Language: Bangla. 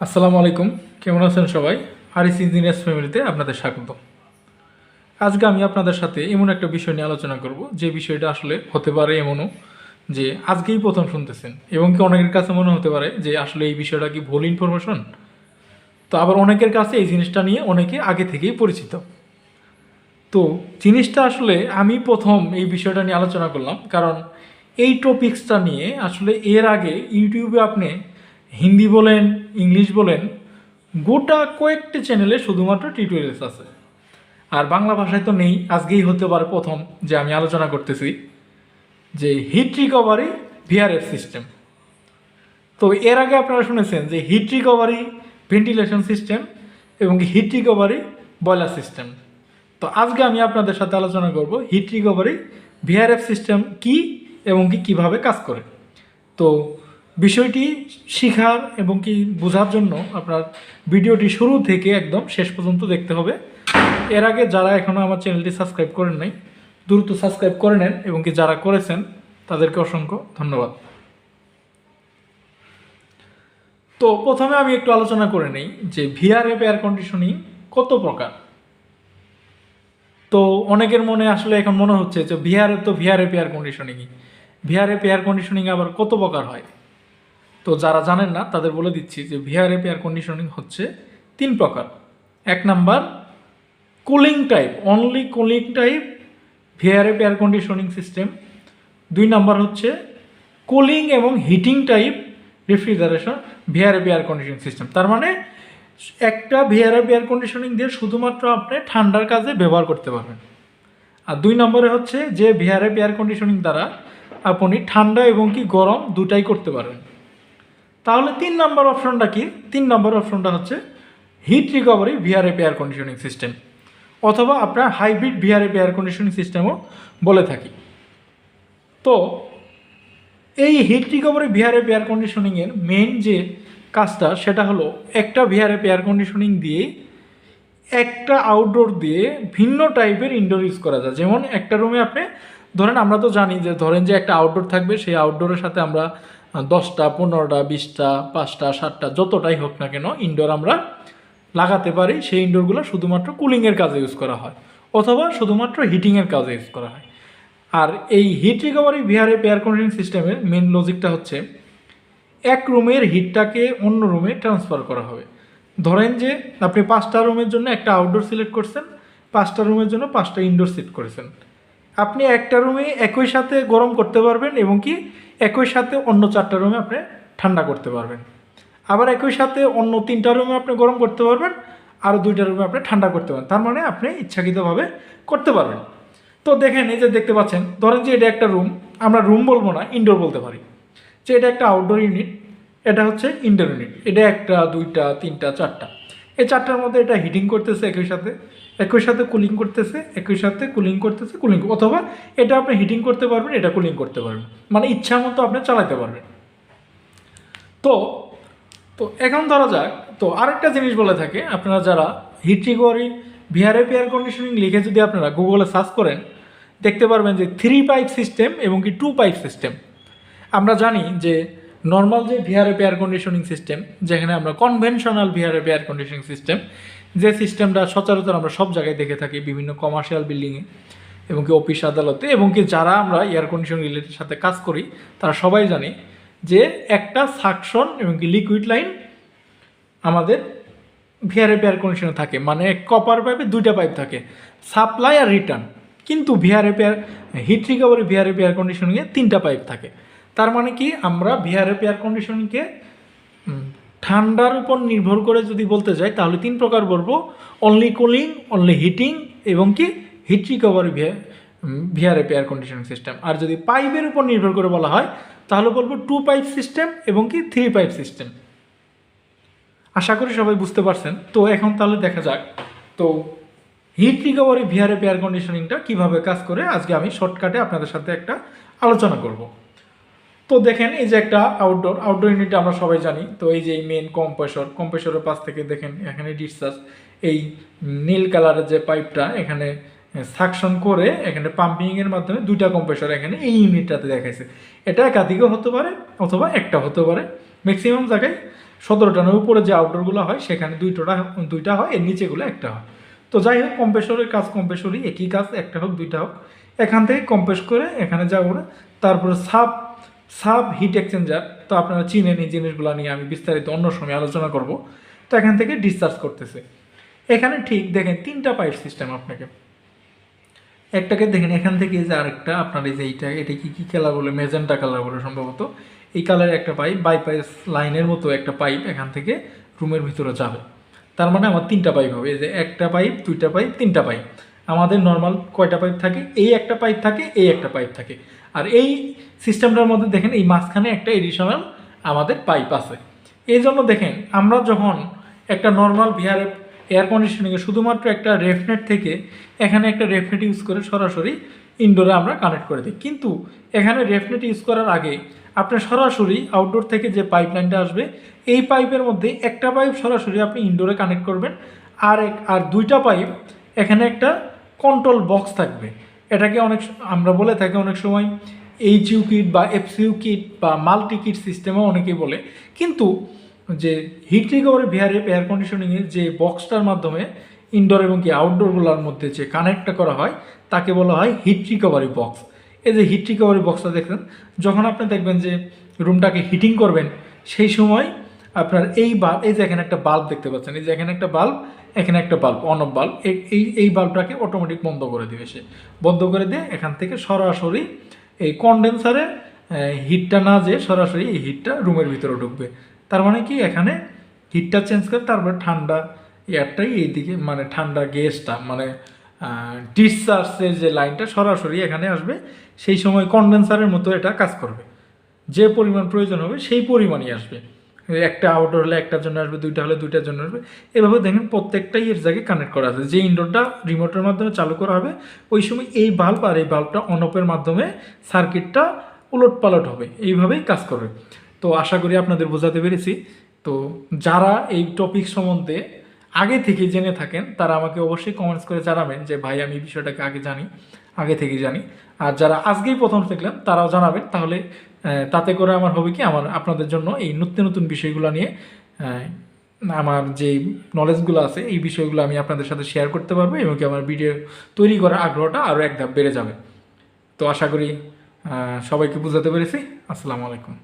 আসসালামু আলাইকুম, কেমন আছেন সবাই? আরিস ইঞ্জিনিয়ার্স ফ্যামিলিতে আপনাদের স্বাগত। আজকে আমি আপনাদের সাথে এমন একটা বিষয় নিয়ে আলোচনা করব যে বিষয়টা আসলে হতে পারে এমনও যে আজকেই প্রথম শুনতেছেন এবং কি অনেকের কাছে মনে হতে পারে যে আসলে এই বিষয়টা কি ভুল ইনফরমেশন। তো আবার অনেকের কাছে এই জিনিসটা নিয়ে অনেকে আগে থেকেই পরিচিত। তো জিনিসটা আসলে আমি প্রথম এই বিষয়টা নিয়ে আলোচনা করলাম কারণ এই টপিক্সটা নিয়ে আসলে এর আগে ইউটিউবে আপনি হিন্দি বলেন, ইংলিশ বলেন, গোটা কয়েকটি চ্যানেলে শুধুমাত্র টিউটোরিয়ালস আছে। আর বাংলা ভাষায় তো নেই, আজকেই হতে পারে প্রথম যে আমি আলোচনা করতেছি যে হিট রিকভারি ভিআরএফ সিস্টেম। তো এর আগে আপনারা শুনেছেন যে হিট রিকভারি ভেন্টিলেশন সিস্টেম এবং হিট রিকভারি বয়লার সিস্টেম। তো আজকে আমি আপনাদের সাথে আলোচনা করব হিট রিকভারি ভিআরএফ সিস্টেম কি এবং কি কীভাবে কাজ করে। তো বিষয়টি শেখার এবং কি বোঝার জন্য আপনার ভিডিওটি শুরু থেকে একদম শেষ পর্যন্ত দেখতে হবে। এর আগে যারা এখনও আমার চ্যানেলটি সাবস্ক্রাইব করেন নাই দ্রুত সাবস্ক্রাইব করে নেন এবং কি যারা করেছেন তাদেরকে অসংখ্য ধন্যবাদ। তো প্রথমে আমি একটু আলোচনা করে নেই যে ভিআরএফ এয়ার কন্ডিশনিং কত প্রকার। তো অনেকের মনে আসলে এখন মনে হচ্ছে যে ভিআরএফ এয়ার কন্ডিশনিংই, ভিআরএফ এয়ার কন্ডিশনিং আবার কত প্রকার হয়। তো যারা জানেন না তাদের বলে দিচ্ছি যে ভিআরএফ এয়ার কন্ডিশনিং হচ্ছে 3 প্রকার। 1 number cooling type, only cooling type VRF air conditioning system. 2 number হচ্ছে কুলিং এবং heating type refrigeration VRF air conditioning system. তার মানে একটা ভিআরএফ এয়ার কন্ডিশনিং দিয়ে শুধুমাত্র আপনি ঠান্ডার কাজে ব্যবহার করতে পারবেন। আর 2 নম্বরে হচ্ছে যে ভিআরএফ এয়ার কন্ডিশনিং দ্বারা আপনি ঠান্ডা এবং কি গরম দুটাই করতে পারবেন। তাহলে 3 নম্বর অপশনটা কি? 3 নম্বর অপশনটা হচ্ছে heat recovery VRF air conditioning system, অথবা আপনার হাইব্রিড ভিআরএফ এয়ার কন্ডিশনিং সিস্টেমও বলে থাকি। তো এই হিট রিকভারি ভিআরএফ এয়ার কন্ডিশনিংয়ের মেইন যে কাজটা সেটা হলো একটা ভিআরএফ এয়ার কন্ডিশনিং দিয়ে একটা আউটডোর দিয়ে ভিন্ন টাইপের ইনডোর ইউজ করা যায়। যেমন একটা রুমে আপনি ধরেন, আমরা তো জানি যে ধরেন যে একটা আউটডোর থাকবে, সেই আউটডোরের সাথে আমরা 10টা 15টা 20টা 5টা 7টা যতটাই হোক না কেন ইনডোর আমরা লাগাতে পারি। সেই ইনডোরগুলো শুধুমাত্র কুলিংয়ের কাজে ইউজ করা হয় অথবা শুধুমাত্র হিটিংয়ের কাজে ইউজ করা হয়। আর এই heat recovery VRF air conditioning সিস্টেমের মেন লজিকটা হচ্ছে এক রুমের হিটটাকে অন্য রুমে ট্রান্সফার করা হবে। ধরেন যে আপনি 5টা রুমের জন্য একটা আউটডোর সিলেক্ট করছেন, 5টা রুমের জন্য 5টা ইনডোর সিট করেছেন। আপনি একটা রুমে একই সাথে গরম করতে পারবেন এবং কি একই সাথে অন্য 4টা রুমে আপনি ঠান্ডা করতে পারবেন। আবার একই সাথে অন্য 3টা রুমে আপনি গরম করতে পারবেন, আরও 2টা রুমে আপনি ঠান্ডা করতে পারবেন। তার মানে আপনি ইচ্ছাকৃতভাবে করতে পারবেন। তো দেখেন, এই যে দেখতে পাচ্ছেন, ধরেন যে এটা একটা রুম, আমরা রুম বলবো না, ইনডোর বলতে পারি যে এটা একটা আউটডোর ইউনিট, এটা হচ্ছে ইনডোর ইউনিট। এটা 1টা 2টা 3টা 4টা, এই 4টার মধ্যে এটা হিটিং করতেছে একই সাথে কুলিং করতেছে, একই সাথে কুলিং করতেছে, কুলিং, অথবা এটা আপনি হিটিং করতে পারবেন, এটা কুলিং করতে পারবেন, মানে ইচ্ছা মতো আপনি চালাতে পারবেন। তো তো এখন ধরা যাক, তো আরেকটা জিনিস বলে থাকে, আপনারা যারা heat recovery VRF air conditioning লিখে যদি আপনারা গুগলে সার্চ করেন দেখতে পারবেন যে 3 পাইপ সিস্টেম এবং কি 2 পাইপ সিস্টেম। আমরা জানি যে নর্মাল যে ভিআরএফ এয়ার কন্ডিশনিং সিস্টেম, যেখানে আমরা conventional VRF air conditioning system, যে সিস্টেমটা সচরাচর আমরা সব জায়গায় দেখে থাকি, বিভিন্ন কমার্শিয়াল বিল্ডিংয়ে এবং কি অফিস আদালতে, এবং কি যারা আমরা এয়ার কন্ডিশনিং রিলেটেড সাথে কাজ করি তারা সবাই জানি যে একটা সাকশন এবং কি লিকুইড লাইন আমাদের ভিআরএফ এয়ার কন্ডিশনে থাকে, মানে কপার পাইপে 2টা পাইপ থাকে, সাপ্লাই আর রিটার্ন। কিন্তু VRF air heat recovery VRF air কন্ডিশনিংয়ে 3টা পাইপ থাকে। তার মানে কি, আমরা ভিআরএফ এয়ার কন্ডিশনিংকে ঠান্ডার উপর নির্ভর করে যদি বলতে যাই তাহলে 3 প্রকার বলবো: অনলি কুলিং, অনলি হিটিং এবং কি heat recovery VRF air conditioning system. আর যদি পাইপের উপর নির্ভর করে বলা হয় তাহলে বলবো 2 পাইপ সিস্টেম এবং কি 3 পাইপ সিস্টেম। আশা করি সবাই বুঝতে পারছেন। তো এখন তাহলে দেখা যাক তো হিট রিকভারি ভিআরএফ এয়ার কন্ডিশনিংটা কীভাবে কাজ করে আজকে আমি শর্টকাটে আপনাদের সাথে একটা আলোচনা করব। তো দেখেন, এই যে একটা আউটডোর ইউনিট আমরা সবাই জানি। তো এই যে এই মেন কম্প্রেসরের পাশ থেকে দেখেন এখানে ডিসচার্জ, এই নীল কালারের যে পাইপটা এখানে সাকশন করে এখানে পাম্পিংয়ের মাধ্যমে 2টা কম্প্রেসর এখানে এই ইউনিটটাতে দেখাইছে। এটা একাধিকও হতে পারে অথবা একটা হতে পারে, ম্যাক্সিমাম জায়গায় 17 টনের উপরে যে আউটডোরগুলো হয় সেখানে দুইটা হয়, এর নিচেগুলো একটা হয়। তো যাই হোক, কম্প্রেসরের কাজ কম্প্রেসরই, একই কাজ, একটা হোক দুইটা হোক। এখান থেকে কম্প্রেস করে এখানে যাবো না, তারপরে সাব হিট এক্সচেঞ্জার, তো আপনারা চিনেন এই জিনিসগুলো নিয়ে আমি বিস্তারিত অন্য সময় আলোচনা করব। তো এখান থেকে ডিসচার্জ করতেছে। এখানে ঠিক দেখেন 3টা পাইপ সিস্টেম আপনাকে, একটাকে দেখেন এখান থেকে যে আরেকটা আপনার এই যে এটা কি কালার বলে, মেজেন্টা কালার বলে সম্ভবত, এই কালারের একটা পাইপ, বাইপাস লাইনের মতো একটা পাইপ এখান থেকে রুমের ভিতরে যাবে। তার মানে আমার 3টা পাইপ হবে, এই যে একটা পাইপ, 2টা পাইপ, 3টা পাইপ। আমাদের নর্মাল কয়টা পাইপ থাকে, এই একটা পাইপ থাকে, এই একটা পাইপ থাকে। আর এই সিস্টেমটার মধ্যে দেখেন এই মাঝখানে একটা এডিশনাল আমাদের পাইপ আছে। এই জন্য দেখেন আমরা যখন একটা নর্মাল ভিআরএফ এয়ার কন্ডিশনিংয়ে শুধুমাত্র একটা রেফনেট থেকে এখানে একটা রেফনেট ইউজ করে সরাসরি ইনডোরে আমরা কানেক্ট করে দিই, কিন্তু এখানে রেফনেট ইউজ করার আগে আপনার সরাসরি আউটডোর থেকে যে পাইপলাইনটা আসবে, এই পাইপের মধ্যে একটা পাইপ সরাসরি আপনি ইনডোরে কানেক্ট করবেন, আর 2টা পাইপ এখানে একটা কন্ট্রোল বক্স থাকবে। এটাকে আমরা বলে থাকি অনেক সময় এইচইউ কিট বা এফসিইউ কিট বা মাল্টি কিট সিস্টেমও অনেকেই বলে। কিন্তু যে হিট রিকভারি ভিআরএফ এয়ার কন্ডিশনিংয়ের যে বক্সটার মাধ্যমে ইনডোর এবং কি আউটডোরগুলোর মধ্যে যে কানেক্টটা করা হয় তাকে বলা হয় হিট রিকভারি বক্স। এই যে হিট রিকভারি বক্সটা দেখবেন, যখন আপনি দেখবেন যে রুমটাকে হিটিং করবেন, সেই সময় আপনার এই যে এখানে একটা বাল্ব দেখতে পাচ্ছেন, এই যে এখানে একটা বাল্ব, এখানে একটা বাল্ব, অন অফ বাল্ব, এই বাল্বটাকে অটোমেটিক বন্ধ করে দিবে। সে বন্ধ করে দিয়ে এখান থেকে সরাসরি এই কনডেন্সারে হিটটা না যেয়ে সরাসরি এই হিটটা রুমের ভিতরে ঢুকবে। তার মানে কি, এখানে হিটটা চেঞ্জ করে তারপরে ঠান্ডা এয়ারটাই এইদিকে, মানে ঠান্ডা গ্যাসটা, মানে ডিসচার্জের যে লাইনটা সরাসরি এখানে আসবে। সেই সময় কনডেন্সারের মতো এটা কাজ করবে, যে পরিমাণ প্রয়োজন হবে সেই পরিমাণই আসবে। একটা আউটডোর হলে একটার জন্য আসবে, 2টা হলে 2টার জন্য আসবে। এভাবে দেখেন প্রত্যেকটাই এর জায়গায় কানেক্ট করা আছে। যে ইনডোরটা রিমোটের মাধ্যমে চালু করা হবে, ওই সময় এই বাল্ব আর এই বাল্বটা অন অফের মাধ্যমে সার্কিটটা উলট পালট হবে, এইভাবেই কাজ করবে। তো আশা করি আপনাদের বোঝাতে পেরেছি। তো যারা এই টপিক সম্বন্ধে আগে থেকে জেনে থাকেন তারা আমাকে অবশ্যই কমেন্টস করে জানাবেন যে ভাই আমি বিষয়টাকে আগে থেকে জানি। আর যারা আজকেই প্রথম শিখলেন তারাও জানাবেন, তাহলে তাতে করে আমার হবে কি, আপনাদের জন্য এই নতুন নতুন বিষয়গুলো নিয়ে আমার যে নলেজগুলো আছে এই বিষয়গুলো আমি আপনাদের সাথে শেয়ার করতে পারবো, এবং কি আমার ভিডিও তৈরি করার আগ্রহটা আরও এক ধাপ বেড়ে যাবে। তো আশা করি সবাইকে বোঝাতে পেরেছি। আসসালামু আলাইকুম।